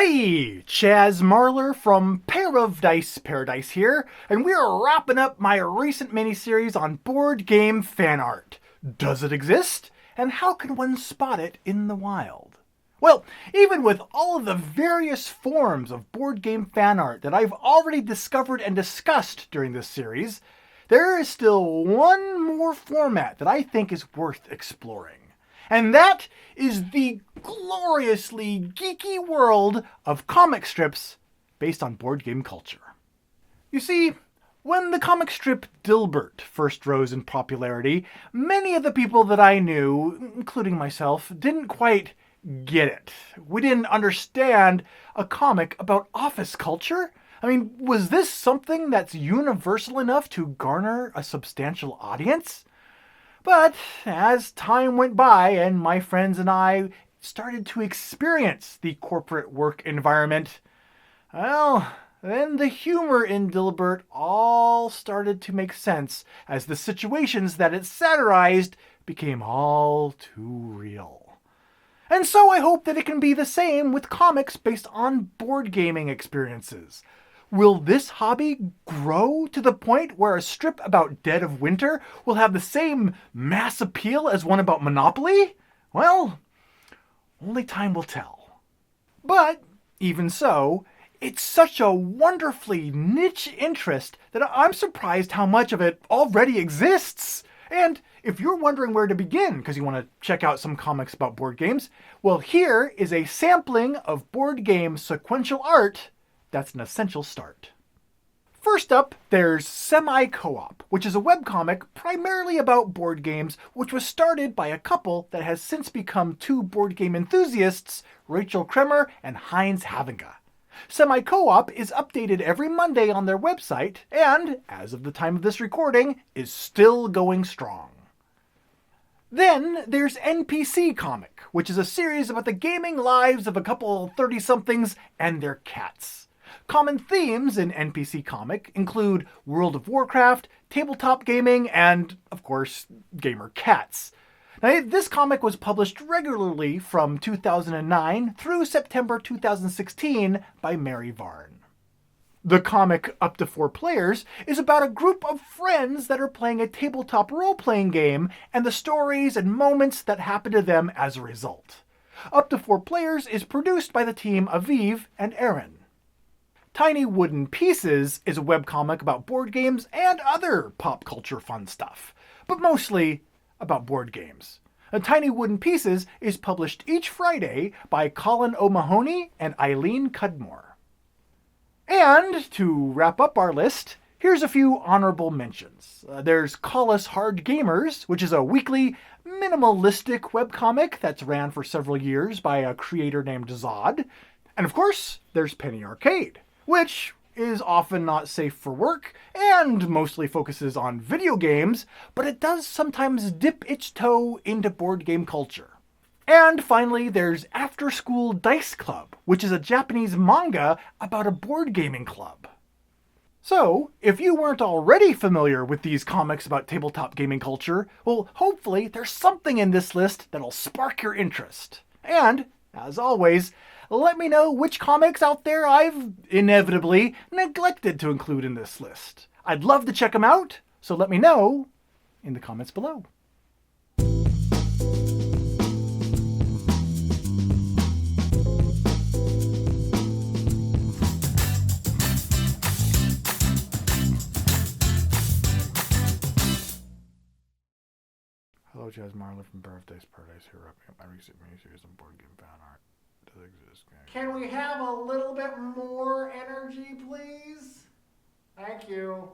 Hey, Chaz Marler from Pair of Dice Paradise here, and we are wrapping up my recent miniseries on board game fan art. Does it exist? And how can one spot it in the wild? Well, even with all of the various forms of board game fan art that I've already discovered and discussed during this series, there is still one more format that I think is worth exploring. And that is the gloriously geeky world of comic strips based on board game culture. You see, when the comic strip Dilbert first rose in popularity, many of the people that I knew, including myself, didn't quite get it. We didn't understand a comic about office culture. I mean, was this something that's universal enough to garner a substantial audience? But as time went by and my friends and I started to experience the corporate work environment, well, then the humor in Dilbert all started to make sense as the situations that it satirized became all too real. And so I hope that it can be the same with comics based on board gaming experiences. Will this hobby grow to the point where a strip about Dead of Winter will have the same mass appeal as one about Monopoly? Well, only time will tell. But even so, it's such a wonderfully niche interest that I'm surprised how much of it already exists. And if you're wondering where to begin because you want to check out some comics about board games, well, here is a sampling of board game sequential art that's an essential start. First up, there's Semi-Co-op, which is a webcomic primarily about board games, which was started by a couple that has since become two board game enthusiasts, Rachel Kremer and Heinz Havinga. Semi-Co-op is updated every Monday on their website, and, as of the time of this recording, is still going strong. Then there's Npc Comic, which is a series about the gaming lives of a couple 30-somethings and their cats. Common themes in Npc Comic include World of Warcraft, tabletop gaming, and, of course, gamer cats. Now, this comic was published regularly from 2009 through September 2016 by Mary Varn. The comic Up to 4 Players is about a group of friends that are playing a tabletop role-playing game and the stories and moments that happen to them as a result. Up to 4 Players is produced by the team Aviv and Aaron. Tiny Wooden Pieces is a webcomic about board games and other pop culture fun stuff, but mostly about board games. Tiny Wooden Pieces is published each Friday by Colin O'Mahony and Eileen Cudmore. And to wrap up our list, here's a few honorable mentions. There's Call Us Hard Gamers, which is a weekly, minimalistic webcomic that's ran for several years by a creator named Zod. And of course, there's Penny Arcade, which is often not safe for work and mostly focuses on video games, but it does sometimes dip its toe into board game culture. And finally, there's After School Dice Club, which is a Japanese manga about a board gaming club. So, if you weren't already familiar with these comics about tabletop gaming culture, well, hopefully there's something in this list that'll spark your interest. And, as always, let me know which comics out there I've inevitably neglected to include in this list. I'd love to check them out, so let me know in the comments below. Hello, Chaz Marler from Pair of Dice Paradise here, wrapping up my recent miniseries on board game fan art. Does it exist? Can we have a little bit more energy, please? Thank you.